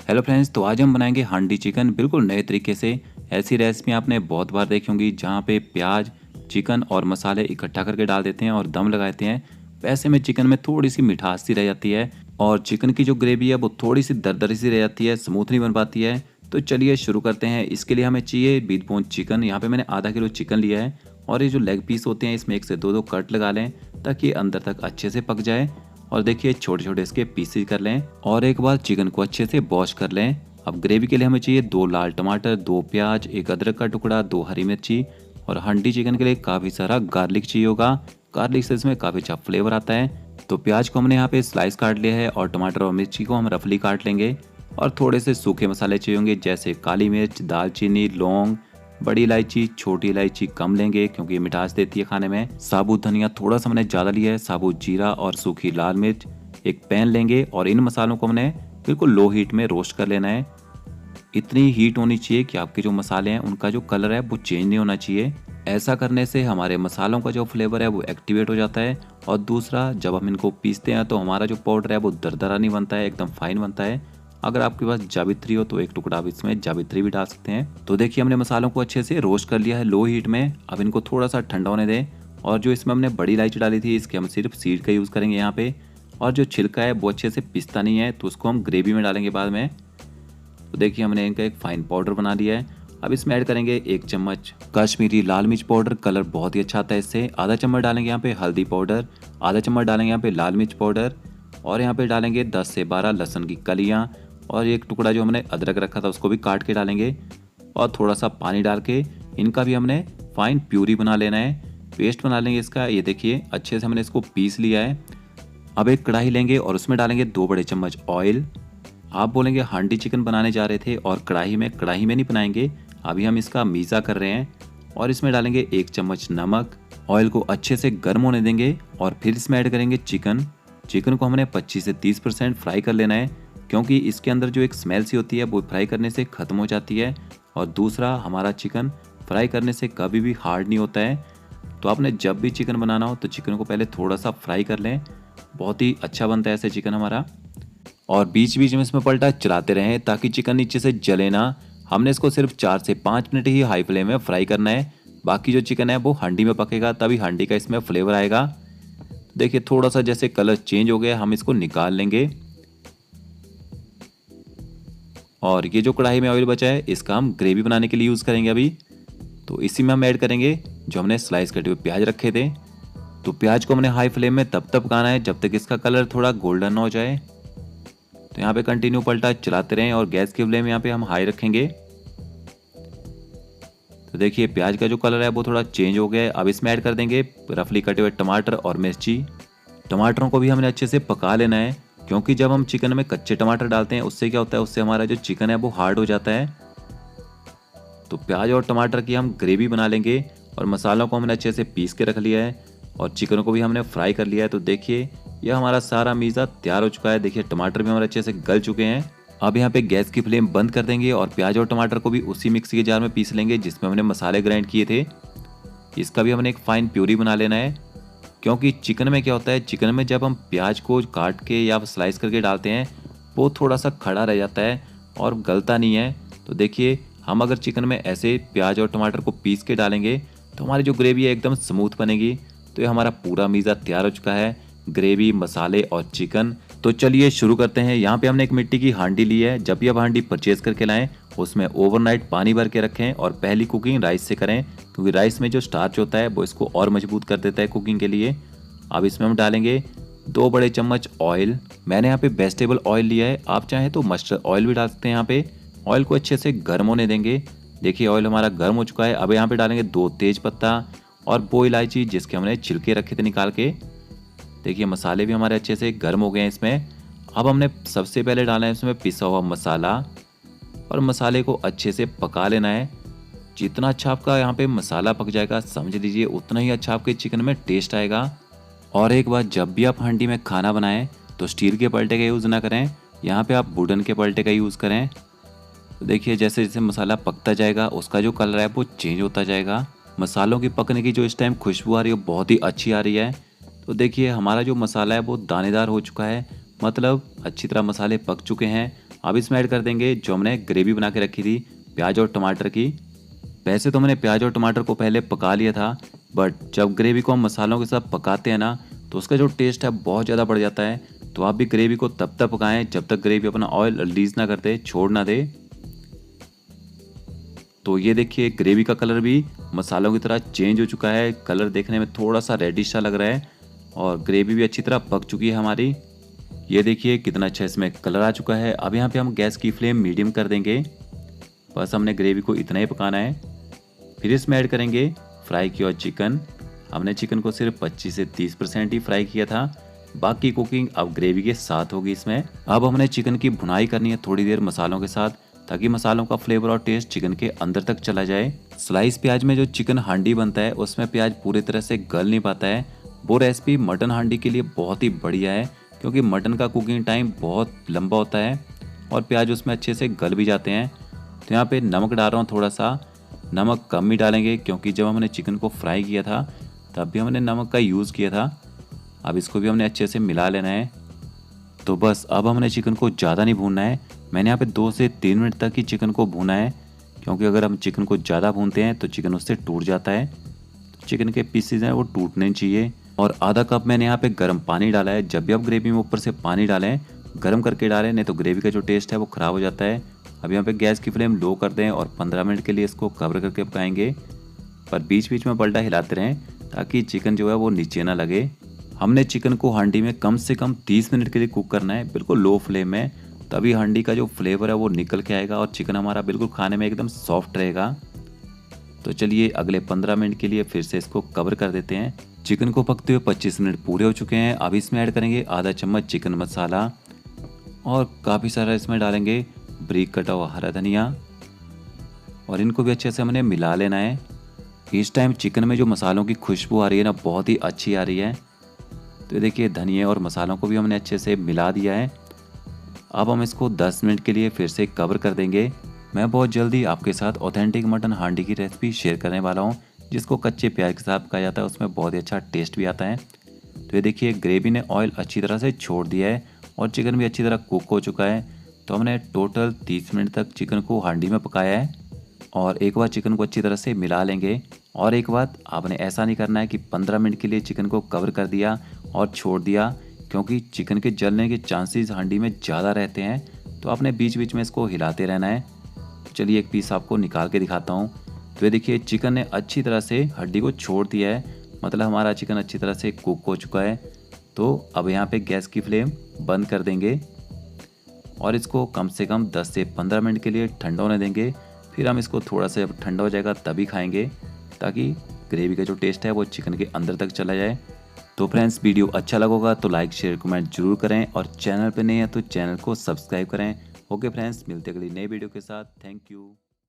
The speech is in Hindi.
हेलो फ्रेंड्स, तो आज हम बनाएंगे हांडी चिकन बिल्कुल नए तरीके से। ऐसी रेसिपी आपने बहुत बार देखी होंगी जहाँ पे प्याज, चिकन और मसाले इकट्ठा करके डाल देते हैं और दम लगाते हैं। वैसे में चिकन में थोड़ी सी मिठास सी रह जाती है और चिकन की जो ग्रेवी है वो थोड़ी सी दरदरी सी रह जाती है, स्मूथ नहीं बन पाती है। तो चलिए शुरू करते हैं। इसके लिए हमें चाहिए बीफ बोन चिकन। यहाँ पे मैंने आधा किलो चिकन लिया है और ये जो लेग पीस होते हैं इसमें एक से दो कट लगा लें ताकि अंदर तक अच्छे से पक जाए। और देखिए छोटे छोटे इसके पीसेस कर लें और एक बार चिकन को अच्छे से वॉश कर लें। अब ग्रेवी के लिए हमें चाहिए 2 लाल टमाटर, 2 प्याज, 1 अदरक का टुकड़ा, 2 हरी मिर्ची और हांडी चिकन के लिए काफ़ी सारा गार्लिक चाहिए होगा। गार्लिक से इसमें काफ़ी अच्छा फ्लेवर आता है। तो प्याज को हमने यहाँ पे स्लाइस काट लिया है और टमाटर और मिर्ची को हम रफली काट लेंगे। और थोड़े से सूखे मसाले चाहिए होंगे जैसे काली मिर्च, दालचीनी, लौंग, बड़ी इलायची, छोटी इलायची कम लेंगे क्योंकि ये मिठास देती है खाने में। साबुत धनिया थोड़ा सा मैंने ज़्यादा लिया है, साबुत जीरा और सूखी लाल मिर्च। एक पैन लेंगे और इन मसालों को हमने बिल्कुल लो हीट में रोस्ट कर लेना है। इतनी हीट होनी चाहिए कि आपके जो मसाले हैं उनका जो कलर है वो चेंज नहीं होना चाहिए। ऐसा करने से हमारे मसालों का जो फ्लेवर है वो एक्टिवेट हो जाता है। और दूसरा, जब हम इनको पीसते हैं तो हमारा जो पाउडर है वो दरदरा नहीं बनता है, एकदम फाइन बनता है। अगर आपके पास जावित्री हो तो एक टुकड़ा आप इसमें जावित्री भी डाल सकते हैं। तो देखिए हमने मसालों को अच्छे से रोस्ट कर लिया है लो हीट में। अब इनको थोड़ा सा ठंडा होने दें। और जो इसमें हमने बड़ी इलायची डाली थी इसके हम सिर्फ सीड का यूज़ करेंगे यहाँ पे। और जो छिलका है वो अच्छे से पिसता नहीं है तो उसको हम ग्रेवी में डालेंगे बाद में। तो देखिए हमने इनका एक फाइन पाउडर बना लिया है। अब इसमें ऐड करेंगे 1 चम्मच कश्मीरी लाल मिर्च पाउडर, कलर बहुत ही अच्छा आता है इससे। आधा चम्मच डालेंगे यहाँ पे हल्दी पाउडर, आधा चम्मच डालेंगे यहाँ पे लाल मिर्च पाउडर और यहाँ पे डालेंगे 10 से 12 लहसुन की कलियाँ और एक टुकड़ा जो हमने अदरक रखा था उसको भी काट के डालेंगे। और थोड़ा सा पानी डाल के इनका भी हमने फाइन प्यूरी बना लेना है, पेस्ट बना लेंगे इसका। ये देखिए अच्छे से हमने इसको पीस लिया है। अब एक कढ़ाई लेंगे और उसमें डालेंगे 2 बड़े चम्मच ऑयल। आप बोलेंगे हांडी चिकन बनाने जा रहे थे और कढ़ाई में नहीं बनाएंगे, अभी हम इसका मीज़ा कर रहे हैं। और इसमें डालेंगे 1 चम्मच नमक। ऑयल को अच्छे से गर्म होने देंगे और फिर इसमें ऐड करेंगे चिकन। चिकन को हमने 25 से 30% फ्राई कर लेना है क्योंकि इसके अंदर जो एक स्मेल सी होती है वो फ्राई करने से ख़त्म हो जाती है। और दूसरा, हमारा चिकन फ्राई करने से कभी भी हार्ड नहीं होता है। तो आपने जब भी चिकन बनाना हो तो चिकन को पहले थोड़ा सा फ्राई कर लें, बहुत ही अच्छा बनता है ऐसे चिकन हमारा। और बीच बीच में इसमें पलटा चलाते रहें ताकि चिकन नीचे से जले ना। हमने इसको सिर्फ 4 से 5 मिनट ही हाई फ्लेम में फ्राई करना है। बाकी जो चिकन है वो हांडी में पकेगा तभी हांडी का इसमें फ्लेवर आएगा। देखिए थोड़ा सा जैसे कलर चेंज हो गया, हम इसको निकाल लेंगे। और ये जो कढ़ाई में ऑयल बचा है इसका हम ग्रेवी बनाने के लिए यूज़ करेंगे अभी। तो इसी में हम ऐड करेंगे जो हमने स्लाइस कटे हुए प्याज रखे थे। तो प्याज को हमने हाई फ्लेम में तब तक पकाना है जब तक इसका कलर थोड़ा गोल्डन ना हो जाए। तो यहाँ पे कंटिन्यू पलटा चलाते रहें और गैस की फ्लेम यहाँ पे हम हाई रखेंगे। तो देखिए प्याज का जो कलर है वो थोड़ा चेंज हो गया है। अब इसमें ऐड कर देंगे रफली कटे हुए टमाटर और मिर्ची। टमाटरों को भी हमने अच्छे से पका लेना है क्योंकि जब हम चिकन में कच्चे टमाटर डालते हैं उससे क्या होता है, उससे हमारा जो चिकन है वो हार्ड हो जाता है। तो प्याज और टमाटर की हम ग्रेवी बना लेंगे और मसालों को हमने अच्छे से पीस के रख लिया है और चिकन को भी हमने फ्राई कर लिया है। तो देखिए यह हमारा सारा मीज़ा तैयार हो चुका है। देखिए टमाटर भी हमारे अच्छे से गल चुके हैं। अब यहाँ पे गैस की फ्लेम बंद कर देंगे और प्याज और टमाटर को भी उसी मिक्सी के जार में पीस लेंगे जिसमें हमने मसाले ग्राइंड किए थे। इसका भी हमने एक फाइन प्यूरी बना लेना है क्योंकि चिकन में क्या होता है, चिकन में जब हम प्याज को काट के या स्लाइस करके डालते हैं वो थोड़ा सा खड़ा रह जाता है और गलता नहीं है। तो देखिए हम अगर चिकन में ऐसे प्याज और टमाटर को पीस के डालेंगे तो हमारी जो ग्रेवी है एकदम स्मूथ बनेगी। तो ये हमारा पूरा मीज़ा तैयार हो चुका है, ग्रेवी, मसाले और चिकन। तो चलिए शुरू करते हैं। यहाँ पे हमने एक मिट्टी की हांडी ली है। जब भी आप हांडी परचेज करके लाएं उसमें ओवरनाइट पानी भर के रखें और पहली कुकिंग राइस से करें क्योंकि राइस में जो स्टार्च होता है वो इसको और मजबूत कर देता है कुकिंग के लिए। अब इसमें हम डालेंगे 2 बड़े चम्मच ऑयल। मैंने यहाँ पे वेजिटेबल ऑयल लिया है, आप चाहें तो मस्टर्ड ऑयल भी डाल सकते हैं। यहाँ पे ऑयल को अच्छे से गर्म होने देंगे। देखिए ऑयल हमारा गर्म हो चुका है। अब यहाँ पे डालेंगे 2 तेज पत्ता और वो इलायची जिसके हमने छिलके रखे थे निकाल के। देखिए मसाले भी हमारे अच्छे से गर्म हो गए हैं इसमें। अब हमने सबसे पहले डाला है इसमें पिसा हुआ मसाला और मसाले को अच्छे से पका लेना है। जितना अच्छा आपका यहाँ पे मसाला पक जाएगा समझ लीजिए उतना ही अच्छा आपके चिकन में टेस्ट आएगा। और एक बात, जब भी आप हांडी में खाना बनाएं तो स्टील के पलटे का यूज़ ना करें, यहाँ पे आप वुडन के पलटे का यूज़ करें। तो देखिए जैसे जैसे मसाला पकता जाएगा उसका जो कलर है वो चेंज होता जाएगा। मसालों की पकने की जो इस टाइम खुशबू आ रही है बहुत ही अच्छी आ रही है। तो देखिए हमारा जो मसाला है वो दानेदार हो चुका है, मतलब अच्छी तरह मसाले पक चुके हैं। अब इसमें ऐड कर देंगे जो हमने ग्रेवी बना के रखी थी प्याज और टमाटर की। वैसे तो मैंने प्याज और टमाटर को पहले पका लिया था, बट जब ग्रेवी को हम मसालों के साथ पकाते हैं ना तो उसका जो टेस्ट है बहुत ज़्यादा बढ़ जाता है। तो आप भी ग्रेवी को तब तक पकाएं जब तक ग्रेवी अपना ऑयल रिलीज ना कर दे, छोड़ ना दे। तो ये देखिए ग्रेवी का कलर भी मसालों की तरह चेंज हो चुका है, कलर देखने में थोड़ा सा रेडिश सा लग रहा है और ग्रेवी भी अच्छी तरह पक चुकी है हमारी। ये देखिए कितना अच्छा इसमें कलर आ चुका है। अब यहाँ पे हम गैस की फ्लेम मीडियम कर देंगे। बस हमने ग्रेवी को इतना ही पकाना है। फिर इसमें ऐड करेंगे फ्राई किया हुआ चिकन। हमने चिकन को सिर्फ 25 से 30% ही फ्राई किया था, बाकी कुकिंग अब ग्रेवी के साथ होगी इसमें। अब हमने चिकन की भुनाई करनी है थोड़ी देर मसालों के साथ, ताकि मसालों का फ्लेवर और टेस्ट चिकन के अंदर तक चला जाए। स्लाइस प्याज में जो चिकन हांडी बनता है उसमें प्याज पूरी तरह से गल नहीं पाता है। वो रेसिपी मटन हांडी के लिए बहुत ही बढ़िया है, क्योंकि मटन का कुकिंग टाइम बहुत लंबा होता है और प्याज उसमें अच्छे से गल भी जाते हैं। तो यहाँ पे नमक डाल रहा हूँ थोड़ा सा, नमक कम ही डालेंगे क्योंकि जब हमने चिकन को फ्राई किया था तब भी हमने नमक का यूज़ किया था। अब इसको भी हमने अच्छे से मिला लेना है। तो बस अब हमने चिकन को ज़्यादा नहीं भूनना है। मैंने यहाँ पे 2 से 3 मिनट तक ही चिकन को भूना है, क्योंकि अगर हम चिकन को ज़्यादा भूनते हैं तो चिकन उससे टूट जाता है। तो चिकन के पीसेज हैं वो टूटने चाहिए। और आधा कप मैंने यहाँ पे गर्म पानी डाला है। जब भी आप ग्रेवी में ऊपर से पानी डालें गर्म करके डालें, नहीं तो ग्रेवी का जो टेस्ट है वो ख़राब हो जाता है। अब यहाँ पे गैस की फ्लेम लो कर दें और 15 मिनट के लिए इसको कवर करके पकाएंगे, पर बीच बीच में पलटा हिलाते रहें ताकि चिकन जो है वो नीचे ना लगे। हमने चिकन को हांडी में कम से कम 30 मिनट के लिए कुक करना है, बिल्कुल लो फ्लेम में, तभी हांडी का जो फ्लेवर है वो निकल के आएगा और चिकन हमारा बिल्कुल खाने में एकदम सॉफ्ट रहेगा। तो चलिए अगले 15 मिनट के लिए फिर से इसको कवर कर देते हैं। चिकन को पकते हुए 25 मिनट पूरे हो चुके हैं। अब इसमें ऐड करेंगे आधा चम्मच चिकन मसाला और काफ़ी सारा इसमें डालेंगे बारीक कटा हुआ हरा धनिया, और इनको भी अच्छे से हमने मिला लेना है। इस टाइम चिकन में जो मसालों की खुशबू आ रही है ना बहुत ही अच्छी आ रही है। तो देखिए धनिया और मसालों को भी हमने अच्छे से मिला दिया है। अब हम इसको 10 मिनट के लिए फिर से कवर कर देंगे। मैं बहुत जल्दी आपके साथ ऑथेंटिक मटन हांडी की रेसिपी शेयर करने वाला हूँ, जिसको कच्चे प्याज के साथ पकाया जाता है, उसमें बहुत ही अच्छा टेस्ट भी आता है। तो ये देखिए ग्रेवी ने ऑयल अच्छी तरह से छोड़ दिया है और चिकन भी अच्छी तरह कुक हो चुका है। तो हमने टोटल 30 मिनट तक चिकन को हांडी में पकाया है और एक बार चिकन को अच्छी तरह से मिला लेंगे। और एक बात, आपने ऐसा नहीं करना है कि 15 मिनट के लिए चिकन को कवर कर दिया और छोड़ दिया, क्योंकि चिकन के जलने के चांसेस हांडी में ज़्यादा रहते हैं। तो आपने बीच बीच में इसको हिलाते रहना है। चलिए एक पीस आपको निकाल के दिखाता हूँ। तो ये देखिए चिकन ने अच्छी तरह से हड्डी को छोड़ दिया है, मतलब हमारा चिकन अच्छी तरह से कुक हो चुका है। तो अब यहाँ पे गैस की फ्लेम बंद कर देंगे और इसको कम से कम 10 से 15 मिनट के लिए ठंडा होने देंगे। फिर हम इसको थोड़ा सा जब ठंडा हो जाएगा तभी खाएंगे, ताकि ग्रेवी का जो टेस्ट है वो चिकन के अंदर तक चला जाए। तो फ्रेंड्स वीडियो अच्छा लगेगा तो लाइक शेयर कमेंट जरूर करें, और चैनल पे नए हैं तो चैनल को सब्सक्राइब करें। ओके फ्रेंड्स, मिलते हैं अगली नई वीडियो के साथ। Thank you.